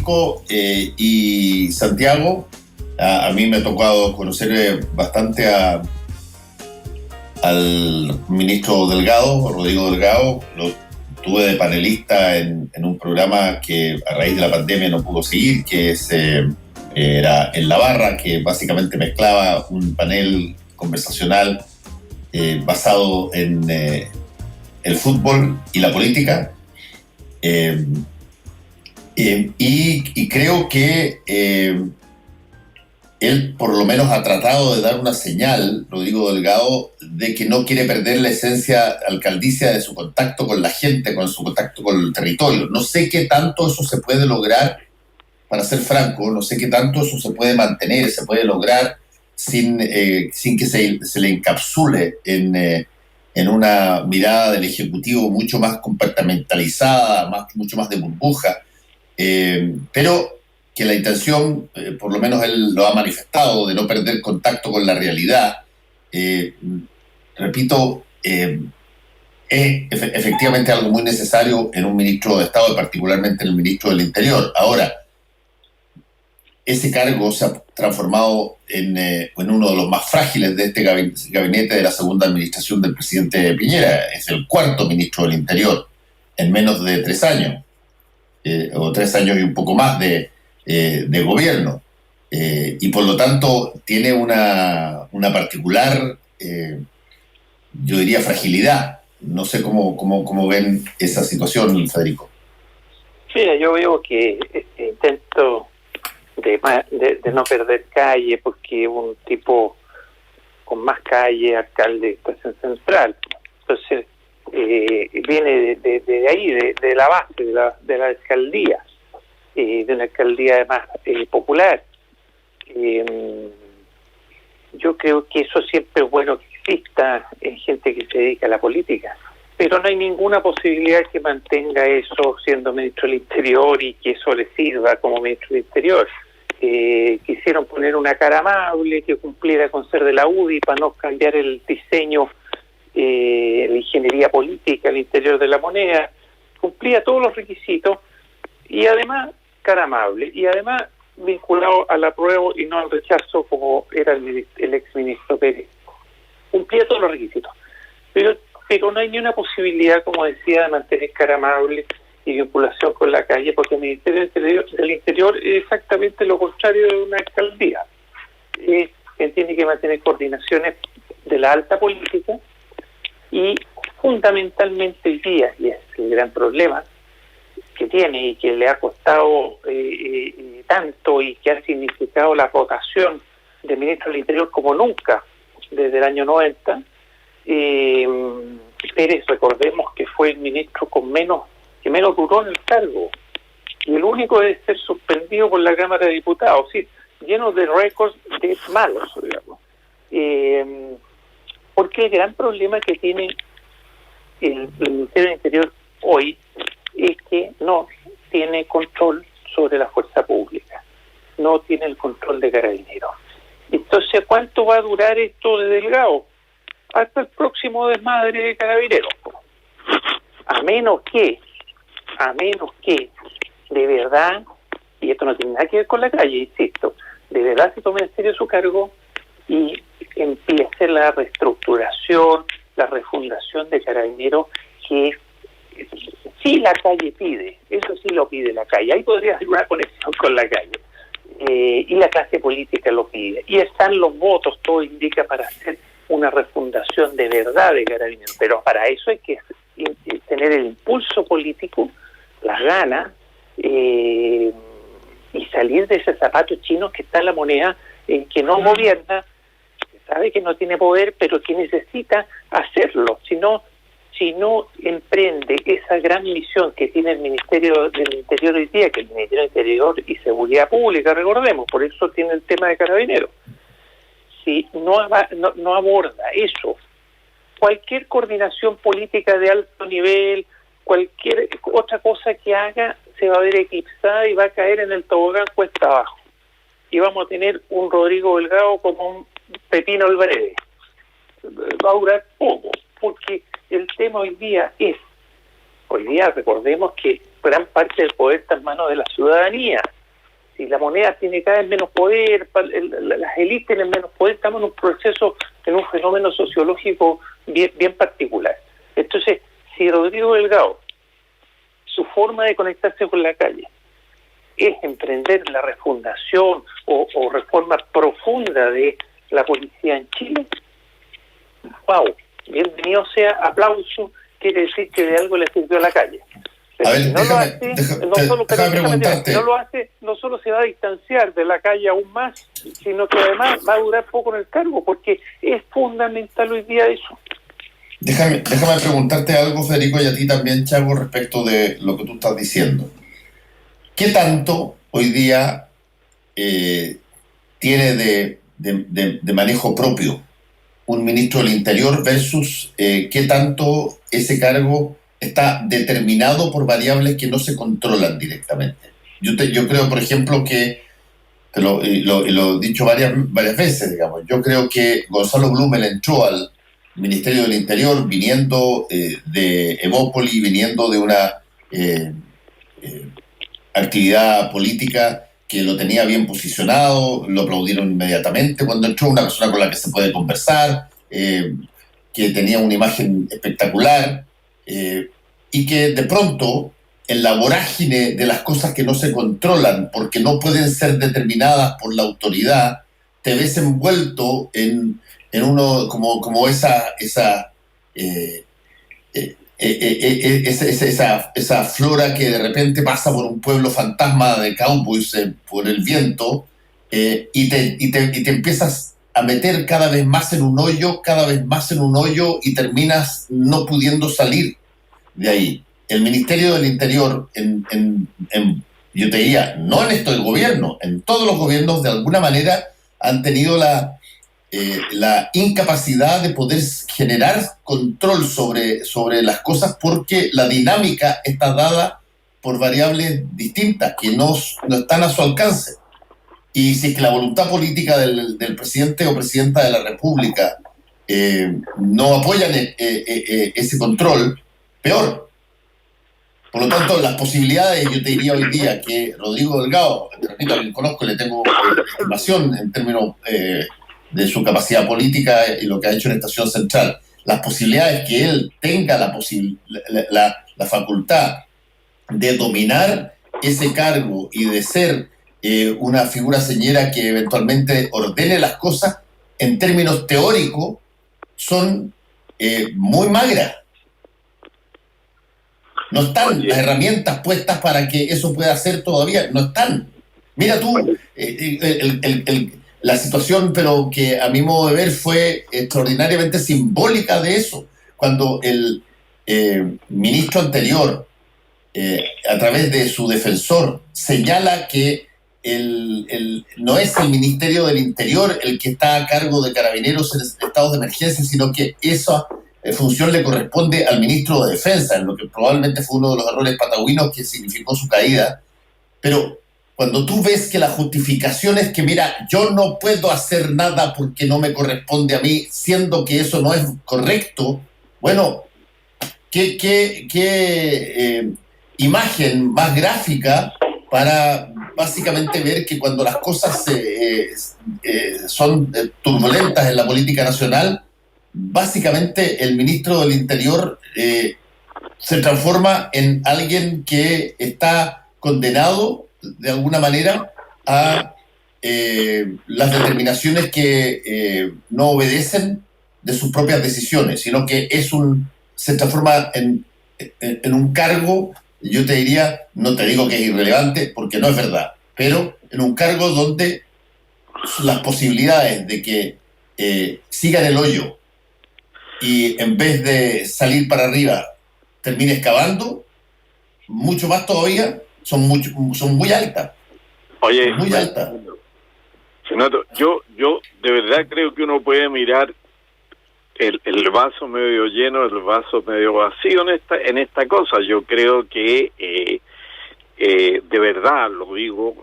Chico y Santiago. A mí me ha tocado conocer bastante al ministro Delgado, Rodrigo Delgado. Lo tuve de panelista en un programa que a raíz de la pandemia no pudo seguir, que era En la Barra, que básicamente mezclaba un panel conversacional basado en el fútbol y la política. Y creo que él por lo menos ha tratado de dar una señal, Rodrigo Delgado, de que no quiere perder la esencia alcaldicia de su contacto con la gente, con su contacto con el territorio. No sé qué tanto eso se puede lograr, para ser franco, no sé qué tanto eso se puede mantener, se puede lograr sin que se le encapsule en una mirada del Ejecutivo mucho más compartimentalizada, mucho más de burbuja, pero que la intención, por lo menos él lo ha manifestado, de no perder contacto con la realidad, repito, es efectivamente algo muy necesario en un ministro de Estado y particularmente en el ministro del Interior. Ahora, ese cargo se ha transformado en uno de los más frágiles de este gabinete de la segunda administración del presidente Piñera. Es el cuarto ministro del Interior en menos de 3 años, o 3 años y un poco más de gobierno. Y por lo tanto tiene una particular, yo diría, fragilidad. No sé cómo ven esa situación, Federico. Mira, yo veo que intento de no perder calle, porque un tipo con más calle, alcalde de Estación Central. Entonces, viene de ahí, de la base, de la alcaldía, de una alcaldía además popular. Yo creo que eso siempre es bueno que exista en gente que se dedica a la política, pero no hay ninguna posibilidad que mantenga eso siendo ministro del Interior y que eso le sirva como ministro del Interior. Quisieron poner una cara amable que cumpliera con ser de la UDI para no cambiar el diseño, la ingeniería política al interior de la moneda. Cumplía todos los requisitos y además cara amable y además vinculado al apruebo y no al rechazo como era el exministro Pérez. Cumplía todos los requisitos, pero no hay ni una posibilidad, como decía, de mantener cara amable y vinculación con la calle, porque el Ministerio del Interior es exactamente lo contrario de una alcaldía. Tiene que mantener coordinaciones de la alta política y fundamentalmente hoy día, y es el gran problema que tiene y que le ha costado tanto y que ha significado la rotación del ministro del Interior como nunca desde el año 90, Pérez, recordemos que fue el ministro que menos duró en el cargo, y el único de ser suspendido por la Cámara de Diputados, sí, lleno de récords de malos, digamos. Porque el gran problema que tiene el Ministerio del Interior hoy es que no tiene control sobre la fuerza pública, no tiene el control de Carabineros. Entonces, ¿cuánto va a durar esto de Delgado? Hasta el próximo desmadre de Carabineros. A menos que de verdad, y esto no tiene nada que ver con la calle, insisto, de verdad se tome en serio su cargo y empiece la reestructuración, la refundación de Carabineros, que sí la calle pide, eso sí lo pide la calle, ahí podría haber una conexión con la calle, y la clase política lo pide, y están los votos, todo indica, para hacer una refundación de verdad de Carabineros, pero para eso hay que tener el impulso político, las ganas, y salir de ese zapato chino que está en la moneda, en que no gobierna, que sabe que no tiene poder, pero que necesita hacerlo. Si no emprende esa gran misión que tiene el Ministerio del Interior hoy día, que el Ministerio del Interior y Seguridad Pública, recordemos, por eso tiene el tema de Carabineros. Si no aborda eso, cualquier coordinación política de alto nivel, cualquier otra cosa que haga, se va a ver eclipsada y va a caer en el tobogán cuesta abajo. Y vamos a tener un Rodrigo Delgado como un Pepino Alvarez. Va a durar poco, porque el tema hoy día recordemos que gran parte del poder está en manos de la ciudadanía. Si la moneda tiene cada vez menos poder, las élites tienen menos poder, estamos en un proceso, en un fenómeno sociológico bien particular. Entonces, si Rodrigo Delgado, su forma de conectarse con la calle es emprender la refundación o reforma profunda de la policía en Chile, wow, bienvenido sea, aplauso, quiere decir que de algo le sirvió a la calle. Pero a ver, si no lo hace, no solo se va a distanciar de la calle aún más, sino que además va a durar poco en el cargo, porque es fundamental hoy día eso. Déjame preguntarte algo, Federico, y a ti también, Chago, respecto de lo que tú estás diciendo. ¿Qué tanto hoy día tiene de manejo propio un ministro del Interior versus qué tanto ese cargo está determinado por variables que no se controlan directamente? Yo creo, por ejemplo, que lo he dicho varias veces, digamos, yo creo que Gonzalo Blumel entró al Ministerio del Interior viniendo de Evópoli, viniendo de una actividad política que lo tenía bien posicionado, lo aplaudieron inmediatamente cuando entró, una persona con la que se puede conversar, que tenía una imagen espectacular, y que de pronto, en la vorágine de las cosas que no se controlan porque no pueden ser determinadas por la autoridad, te ves envuelto en uno como esa flora que de repente pasa por un pueblo fantasma de cowboys por el viento, y te empiezas a meter cada vez más en un hoyo, y terminas no pudiendo salir de ahí. El Ministerio del Interior, yo te diría, no en esto del gobierno, en todos los gobiernos de alguna manera han tenido la incapacidad de poder generar control sobre las cosas porque la dinámica está dada por variables distintas que no están a su alcance. Y si es que la voluntad política del presidente o presidenta de la República no apoyan ese control, peor. Por lo tanto, las posibilidades, yo te diría hoy día que Rodrigo Delgado, te repito, a quien conozco, le tengo estimación en términos de su capacidad política y lo que ha hecho en Estación Central, las posibilidades que él tenga la facultad de dominar ese cargo y de ser una figura señera que eventualmente ordene las cosas, en términos teóricos, son muy magras. No están las herramientas puestas para que eso pueda ser todavía, no están. Mira tú, la situación, pero que a mi modo de ver fue extraordinariamente simbólica de eso, cuando el ministro anterior, a través de su defensor, señala que no es el Ministerio del Interior el que está a cargo de Carabineros en estados de emergencia, sino que esa función le corresponde al ministro de Defensa, en lo que probablemente fue uno de los errores patagüinos que significó su caída. Pero cuando tú ves que la justificación es que, mira, yo no puedo hacer nada porque no me corresponde a mí, siendo que eso no es correcto, bueno, ¿qué imagen más gráfica para básicamente ver que cuando las cosas son turbulentas en la política nacional, básicamente el ministro del Interior se transforma en alguien que está condenado de alguna manera a las determinaciones que no obedecen de sus propias decisiones, sino que se transforma en un cargo, yo te diría, no te digo que es irrelevante porque no es verdad, pero en un cargo donde las posibilidades de que siga en el hoyo y en vez de salir para arriba termine excavando, mucho más todavía, son muy altas. Oye, muy altas. Yo de verdad creo que uno puede mirar el vaso medio lleno, el vaso medio vacío en esta cosa. Yo creo que de verdad lo digo,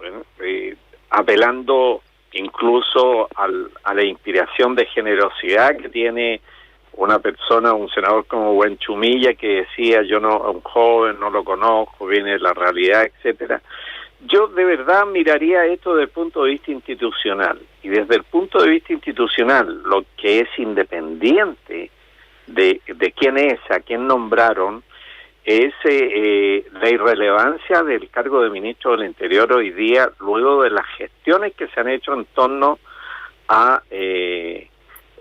apelando incluso a la inspiración de generosidad que tiene una persona, un senador como Buenchumilla, que decía, yo no, a un joven no lo conozco, viene de la realidad, etcétera. Yo de verdad miraría esto desde el punto de vista institucional, y desde el punto de vista institucional, lo que es independiente de quién es, a quién nombraron, es la irrelevancia del cargo de ministro del Interior hoy día, luego de las gestiones que se han hecho en torno a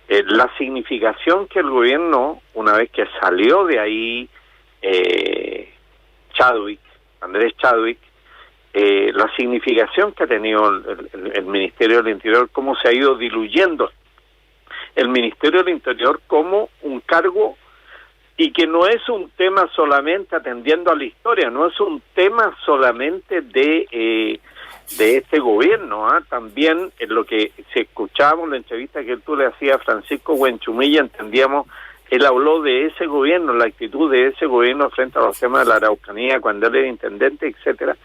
la significación que el gobierno, una vez que salió de ahí Andrés Chadwick, la significación que ha tenido el Ministerio del Interior, cómo se ha ido diluyendo el Ministerio del Interior como un cargo, y que no es un tema solamente atendiendo a la historia, no es un tema solamente de este gobierno, también en lo que se escuchábamos en la entrevista que tú le hacías a Francisco Buenchumilla, entendíamos, él habló de ese gobierno, la actitud de ese gobierno frente a los temas de la Araucanía cuando él era intendente, etcétera,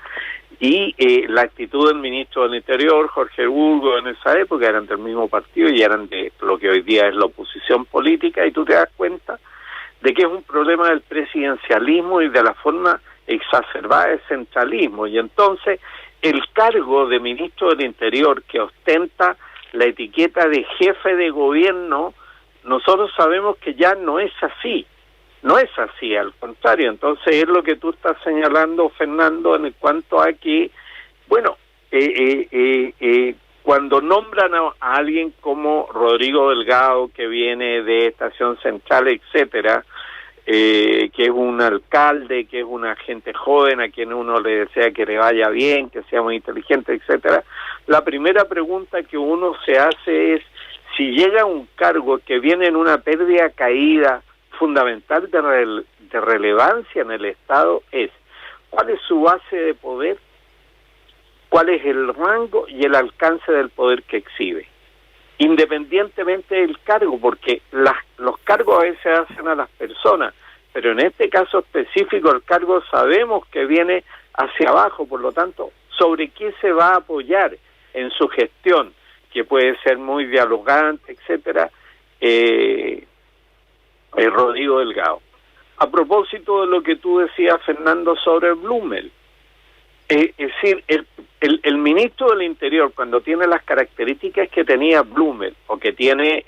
y la actitud del ministro del Interior, Jorge Burgos, en esa época eran del mismo partido y eran de lo que hoy día es la oposición política, y tú te das cuenta de que es un problema del presidencialismo y de la forma exacerbada del centralismo. Y entonces el cargo de ministro del Interior, que ostenta la etiqueta de jefe de gobierno, nosotros sabemos que ya no es así, al contrario. Entonces es lo que tú estás señalando, Fernando, en cuanto a que, bueno, cuando nombran a alguien como Rodrigo Delgado, que viene de Estación Central, etcétera, que es un alcalde, que es una gente joven a quien uno le desea que le vaya bien, que sea muy inteligente, etcétera, la primera pregunta que uno se hace es, si llega a un cargo que viene en una pérdida caída fundamental de relevancia en el Estado, es, ¿cuál es su base de poder? ¿Cuál es el rango y el alcance del poder que exhibe? Independientemente del cargo, porque los cargos a veces hacen a las personas, pero en este caso específico el cargo sabemos que viene hacia abajo, por lo tanto, ¿sobre qué se va a apoyar en su gestión? Que puede ser muy dialogante, etcétera, Rodrigo Delgado. A propósito de lo que tú decías, Fernando, sobre Blumel, es decir, el ministro del Interior, cuando tiene las características que tenía Blumel, o que tiene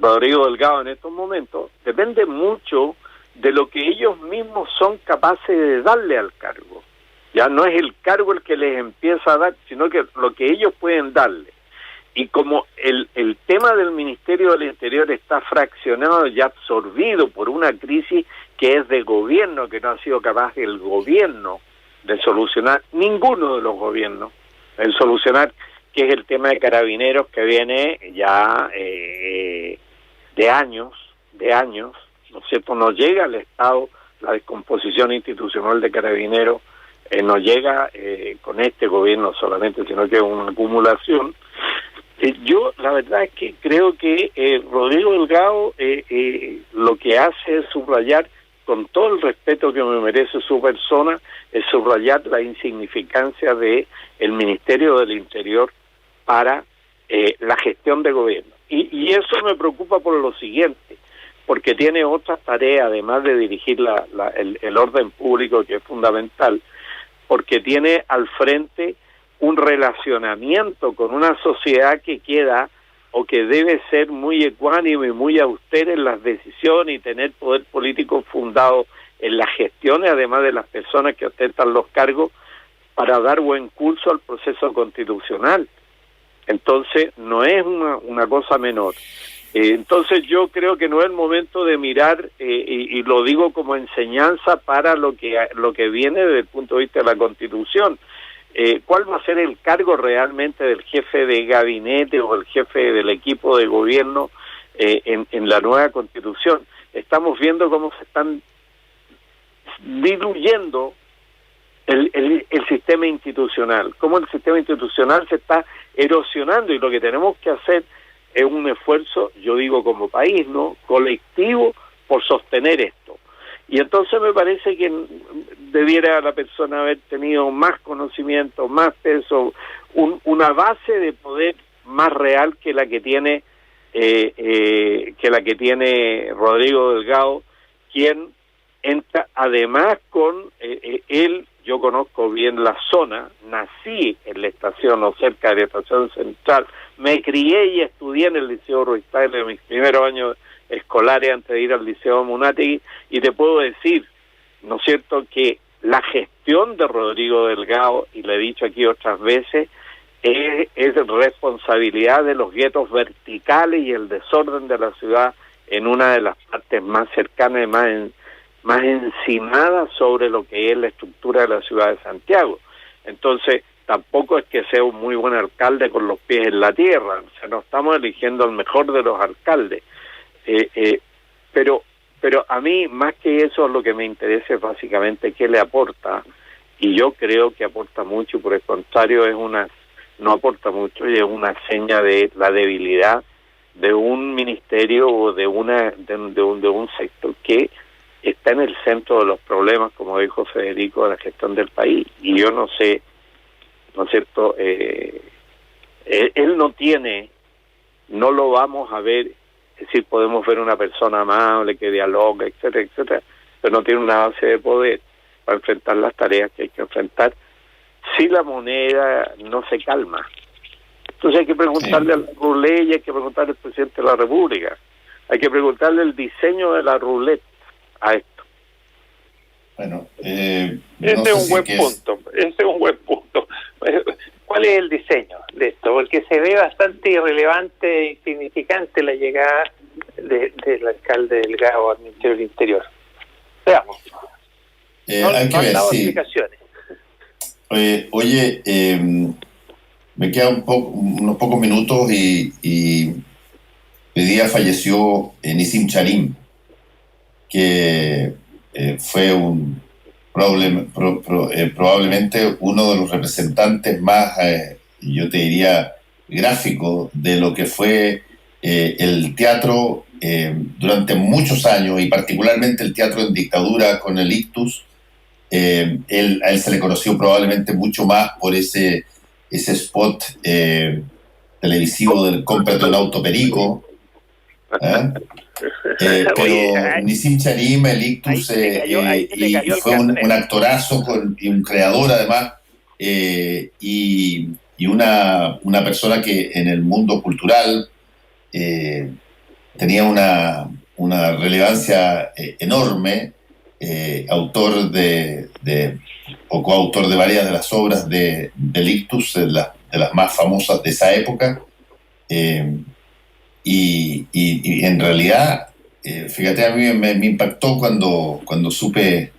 Rodrigo Delgado en estos momentos, depende mucho de lo que ellos mismos son capaces de darle al cargo. Ya no es el cargo el que les empieza a dar, sino que lo que ellos pueden darle. Y como el tema del Ministerio del Interior está fraccionado y absorbido por una crisis que es de gobierno, que no ha sido capaz el gobierno de solucionar, ninguno de los gobiernos, el solucionar, que es el tema de Carabineros, que viene ya de años, ¿no es cierto? No llega al Estado la descomposición institucional de Carabineros, no llega con este gobierno solamente, sino que es una acumulación. Yo la verdad es que creo que Rodrigo Delgado lo que hace es subrayar, con todo el respeto que me merece su persona, es subrayar la insignificancia de el Ministerio del Interior para la gestión de gobierno. Y eso me preocupa por lo siguiente, porque tiene otras tareas, además de dirigir el orden público, que es fundamental, porque tiene al frente un relacionamiento con una sociedad que queda o que debe ser muy ecuánime y muy austera en las decisiones y tener poder político fundado en las gestiones, además de las personas que ostentan los cargos, para dar buen curso al proceso constitucional. Entonces, no es una cosa menor. Entonces, yo creo que no es el momento de mirar, y lo digo como enseñanza para lo que viene desde el punto de vista de la Constitución. ¿Cuál va a ser el cargo realmente del jefe de gabinete o el jefe del equipo de gobierno en la nueva Constitución? Estamos viendo cómo se están diluyendo el sistema institucional, cómo el sistema institucional se está erosionando, y lo que tenemos que hacer es un esfuerzo, yo digo como país, ¿no?, colectivo, por sostener esto. Y entonces me parece que debiera la persona haber tenido más conocimiento, más peso, una base de poder más real que la que tiene que la que tiene Rodrigo Delgado, quien entra además con él. Yo conozco bien la zona, nací en la estación o cerca de la estación central, me crié y estudié en el Liceo Ruiz Tagle en mis primeros años escolares antes de ir al Liceo Munátegui, y te puedo decir, ¿no es cierto?, que la gestión de Rodrigo Delgado, y le he dicho aquí otras veces, es responsabilidad de los guetos verticales y el desorden de la ciudad en una de las partes más cercanas y más encimada sobre lo que es la estructura de la ciudad de Santiago. Entonces, tampoco es que sea un muy buen alcalde con los pies en la tierra, o sea, no estamos eligiendo al mejor de los alcaldes. Pero a mí, más que eso, lo que me interesa es básicamente qué le aporta, y yo creo que aporta mucho, por el contrario, no aporta mucho, y es una seña de la debilidad de un ministerio o de un sector que está en el centro de los problemas, como dijo Federico, de la gestión del país. Y yo no sé, ¿no es cierto?, él no lo vamos a ver, es decir, podemos ver una persona amable que dialoga, etcétera, etcétera, pero no tiene una base de poder para enfrentar las tareas que hay que enfrentar si la moneda no se calma. Entonces hay que preguntarle al Roulette y hay que preguntarle al presidente de la República. Hay que preguntarle el diseño de la roulette a esto. Bueno, ese es un buen punto. Ese es un buen punto. ¿Cuál es el diseño de esto? Porque se ve bastante irrelevante e insignificante la llegada del alcalde Delgado al Ministerio del Interior. Veamos. Hay que ver, dado sí. explicaciones. Oye, me quedan unos pocos minutos y hoy día falleció Nissim Charim, que fue probablemente uno de los representantes más, yo te diría, gráfico de lo que fue el teatro durante muchos años, y particularmente el teatro en dictadura con el ictus. A él se le conoció probablemente mucho más por ese spot televisivo del cómprate un auto perico. Pero Nissim Charim, el ictus, y fue un actorazo y un creador además, y una persona que en el mundo cultural tenía una relevancia enorme, autor o coautor de varias de las obras del ictus, de las más famosas de esa época. Y en realidad, fíjate, a mí me impactó cuando supe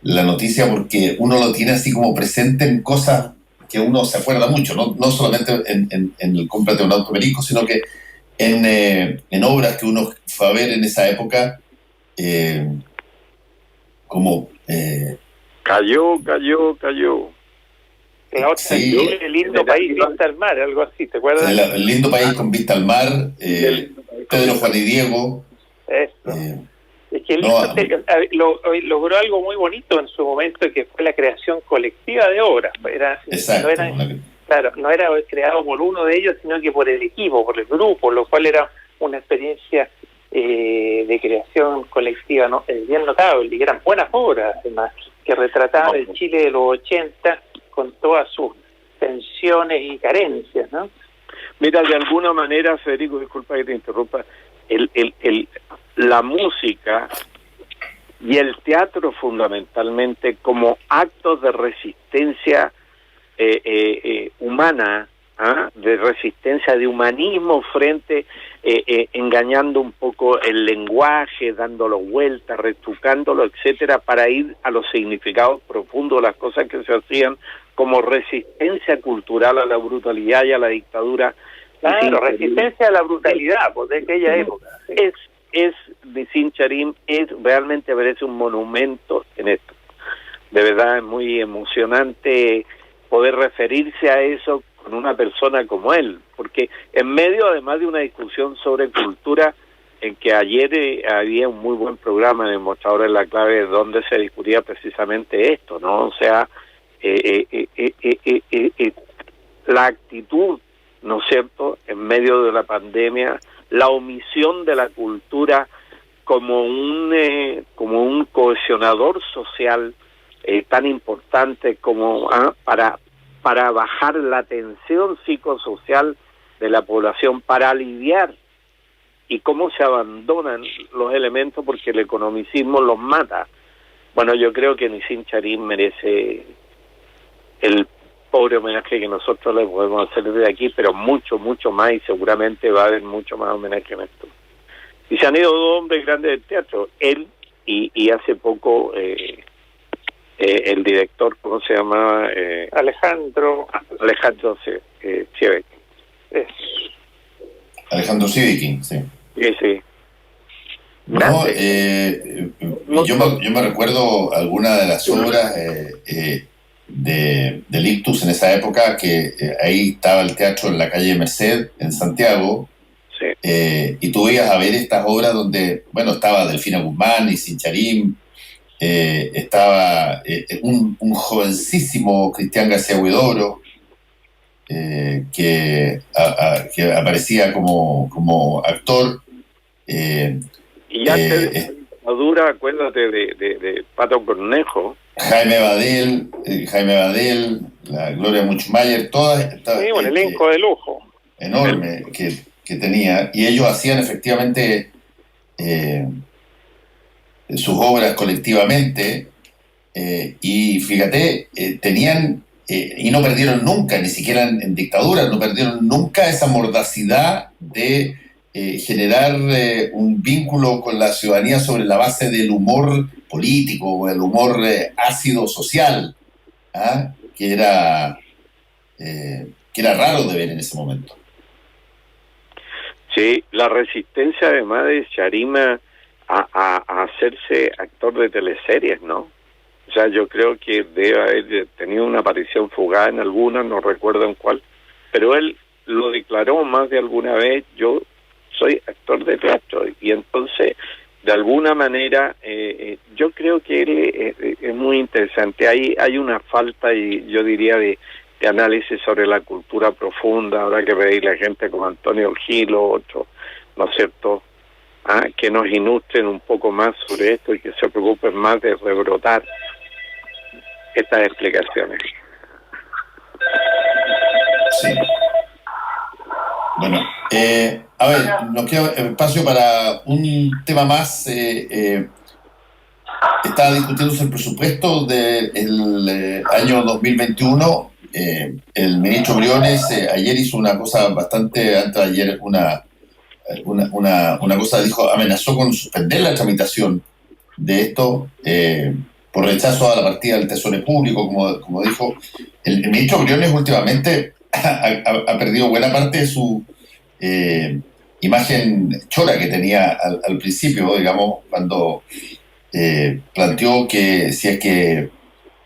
la noticia, porque uno lo tiene así como presente en cosas que uno se acuerda mucho, no solamente en el cómprate un auto perico, sino que en obras que uno fue a ver en esa época, como... Cayó. La otra, sí, el lindo país, vista al mar, algo así, ¿te acuerdas? El lindo país con vista al mar, Pedro, Juan y Diego. Eso. Es que el logró algo muy bonito en su momento, que fue la creación colectiva de obras. Exacto. No era creado por uno de ellos, sino que por el equipo, por el grupo, lo cual era una experiencia de creación colectiva, ¿no? Bien notable, y eran buenas obras, además, que retrataban el Chile de los 80 con todas sus tensiones y carencias, ¿no? Mira, de alguna manera, Federico, disculpa que te interrumpa, la música y el teatro fundamentalmente como actos de resistencia humana, de resistencia, de humanismo frente, engañando un poco el lenguaje, dándolo vueltas, retrucándolo, etcétera, para ir a los significados profundos de las cosas que se hacían como resistencia cultural a la brutalidad y a la dictadura. Claro, resistencia a la brutalidad, pues, de aquella época. Nissim Charim realmente merece un monumento en esto. De verdad es muy emocionante poder referirse a eso con una persona como él, porque en medio además de una discusión sobre cultura, en que ayer había un muy buen programa de Mostradores en la Clave donde se discutía precisamente esto, ¿no? O sea, la actitud, ¿no es cierto?, en medio de la pandemia, la omisión de la cultura como un cohesionador social tan importante como para bajar la tensión psicosocial de la población, para aliviar, y cómo se abandonan los elementos porque el economicismo los mata. Bueno, yo creo que Nissim Charim merece el pobre homenaje que nosotros le podemos hacer desde aquí, pero mucho, mucho más, y seguramente va a haber mucho más homenaje en esto. Y se han ido dos hombres grandes del teatro, él y hace poco el director, ¿cómo se llama? Alejandro Sieveking. Alejandro Sieveking, sí. Sí. No, yo me recuerdo algunas de las obras del Ictus en esa época, que ahí estaba el teatro en la calle Merced, en Santiago, sí. Y tú ibas a ver estas obras donde, bueno, estaba Delfina Guzmán y Sincharín, estaba un jovencísimo Cristian García Huidobro, que aparecía como actor. Y antes de la dictadura, acuérdate de Pato Cornejo. Jaime Badel, la Gloria Muchmayer, todas. Sí, un elenco de lujo. Enorme que tenía. Y ellos hacían efectivamente sus obras colectivamente. Y fíjate, tenían. Y no perdieron nunca, ni siquiera en dictadura, no perdieron nunca esa mordacidad de generar un vínculo con la ciudadanía sobre la base del humor político o el humor ácido social, que era raro de ver en ese momento. Sí, la resistencia además de Charim a hacerse actor de teleseries, ¿no? O sea, yo creo que debe haber tenido una aparición fugaz en alguna, no recuerdo en cuál, pero él lo declaró más de alguna vez: yo soy actor de teatro. Y entonces, de alguna manera, yo creo que él es muy interesante. Hay una falta, y yo diría, de análisis sobre la cultura profunda. Habrá que pedirle a gente como Antonio Gil o otros, ¿no es cierto?, que nos ilustren un poco más sobre esto y que se preocupen más de rebrotar estas explicaciones. Sí. Bueno, a ver, nos queda espacio para un tema más. Está discutiéndose el presupuesto del año 2021. El ministro Briones ayer hizo una cosa bastante, antes de ayer, una cosa, dijo, amenazó con suspender la tramitación de esto por rechazo a la partida del Tesoro Público, como dijo. El ministro Briones últimamente ha perdido buena parte de su imagen chora que tenía al principio, digamos, cuando planteó que si es que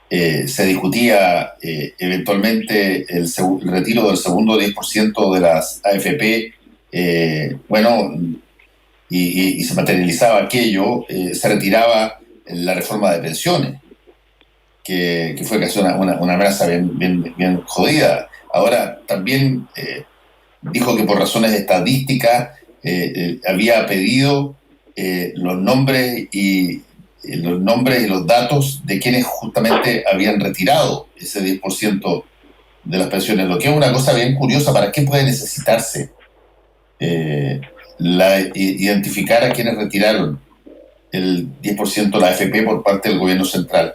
se discutía eventualmente el retiro del segundo 10% de las AFP, y se materializaba aquello, se retiraba la reforma de pensiones, que fue casi una amenaza bien jodida. Ahora también dijo que por razones estadísticas había pedido los nombres y los datos de quienes justamente habían retirado ese 10% de las pensiones, lo que es una cosa bien curiosa. ¿Para qué puede necesitarse identificar a quienes retiraron el 10% de la AFP por parte del gobierno central?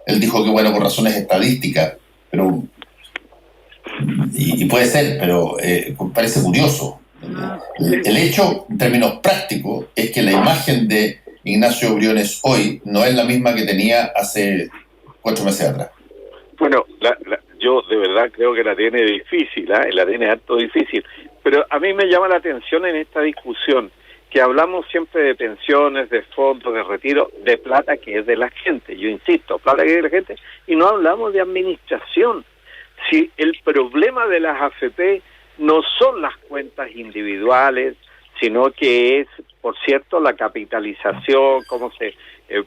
Él dijo que, bueno, por razones estadísticas, pero y puede ser, pero parece curioso. El hecho, en términos prácticos, es que la imagen de Ignacio Briones hoy no es la misma que tenía hace 4 meses atrás. Bueno, yo de verdad creo que la tiene difícil, la tiene harto difícil, pero a mí me llama la atención en esta discusión que hablamos siempre de pensiones, de fondos, de retiro, de plata que es de la gente. Yo insisto, plata que es de la gente, y no hablamos de administración. Si el problema de las AFP no son las cuentas individuales, sino que es, por cierto, la capitalización, cómo se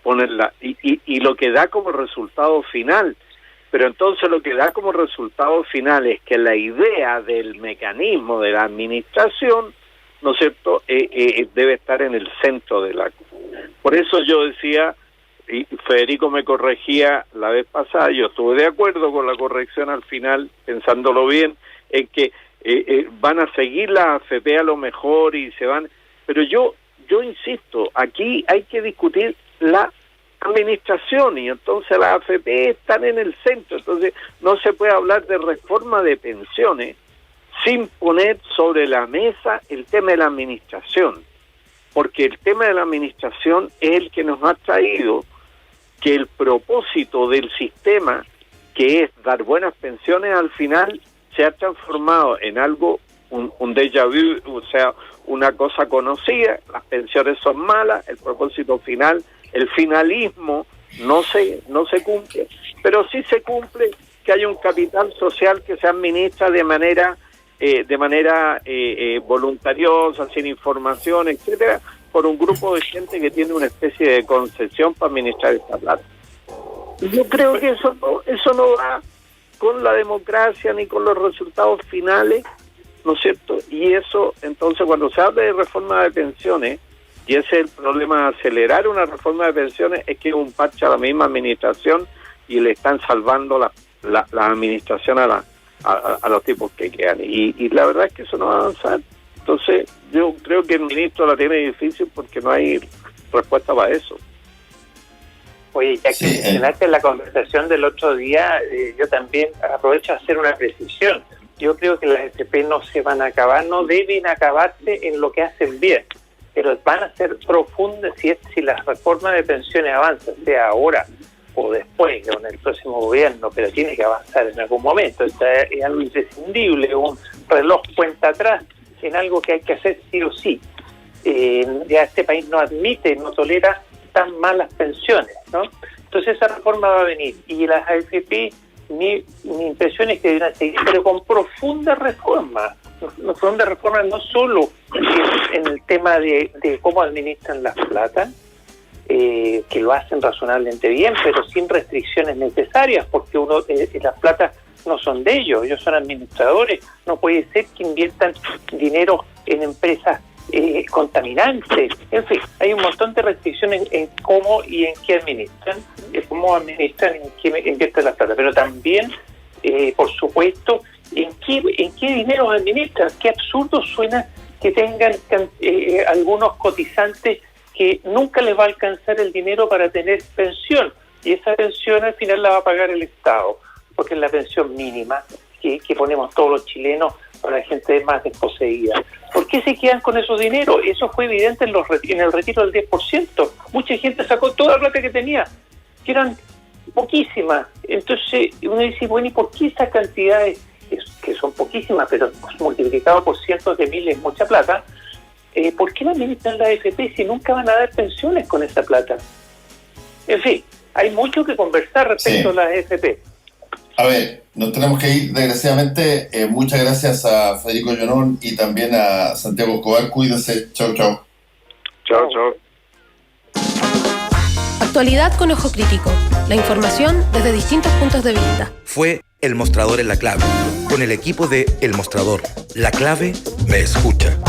pone y lo que da como resultado final. Pero entonces lo que da como resultado final es que la idea del mecanismo de la administración ¿no es cierto?, debe estar en el centro de la... Por eso yo decía, y Federico me corregía la vez pasada, yo estuve de acuerdo con la corrección al final, pensándolo bien, en que van a seguir la AFP a lo mejor y se van... Pero yo insisto, aquí hay que discutir la administración y entonces las AFP están en el centro, entonces no se puede hablar de reforma de pensiones sin poner sobre la mesa el tema de la administración, porque el tema de la administración es el que nos ha traído que el propósito del sistema, que es dar buenas pensiones, al final se ha transformado en algo, un déjà vu, o sea, una cosa conocida. Las pensiones son malas, el propósito final, el finalismo no se cumple, pero sí se cumple que haya un capital social que se administra de manera voluntariosa, sin información, etcétera, por un grupo de gente que tiene una especie de concesión para administrar esta plata. Yo creo que eso no va con la democracia ni con los resultados finales, ¿no es cierto? Y eso, entonces, cuando se habla de reforma de pensiones, y ese es el problema de acelerar una reforma de pensiones, es que es un parche a la misma administración y le están salvando la administración a los tipos que quedan. Y la verdad es que eso no va a avanzar. Entonces, yo creo que el ministro la tiene difícil porque no hay respuesta para eso. Oye, ya que mencionaste la conversación del otro día, yo también aprovecho a hacer una precisión. Yo creo que las AFP no se van a acabar, no deben acabarse en lo que hacen bien, pero van a ser profundas si la reforma de pensiones avanza, sea ahora o después, con el próximo gobierno, pero tiene que avanzar en algún momento. Esto es algo imprescindible, un reloj cuenta atrás en algo que hay que hacer sí o sí. Ya este país no admite, no tolera tan malas pensiones, ¿no? Entonces esa reforma va a venir y las AFP, mi impresión es que deberán seguir, pero con profundas reformas no solo en el tema de cómo administran las plata, que lo hacen razonablemente bien, pero sin restricciones necesarias, porque las platas no son de ellos son administradores. No puede ser que inviertan dinero en empresas contaminantes. En fin, hay un montón de restricciones en cómo y en qué administran, y en qué invierten las plata, pero también, por supuesto, en qué dinero administran. Qué absurdo suena que tengan algunos cotizantes que nunca les va a alcanzar el dinero para tener pensión, y esa pensión al final la va a pagar el Estado, porque es la pensión mínima que ponemos todos los chilenos para la gente más desposeída. ¿Por qué se quedan con esos dineros? Eso fue evidente en el retiro del 10%. Mucha gente sacó toda la plata que tenía, que eran poquísimas. Entonces uno dice, bueno, ¿y por qué esas cantidades, que son poquísimas, pero multiplicado por cientos de miles, mucha plata? ¿Por qué la administran la AFP si nunca van a dar pensiones con esa plata? En fin, hay mucho que conversar respecto a la AFP. A ver, nos tenemos que ir, desgraciadamente. Muchas gracias a Federico Llonón y también a Santiago Escobar. Cuídense. Chau. Chau. Actualidad con ojo crítico. La información desde distintos puntos de vista. Fue El Mostrador en La Clave, con el equipo de El Mostrador. La Clave me escucha.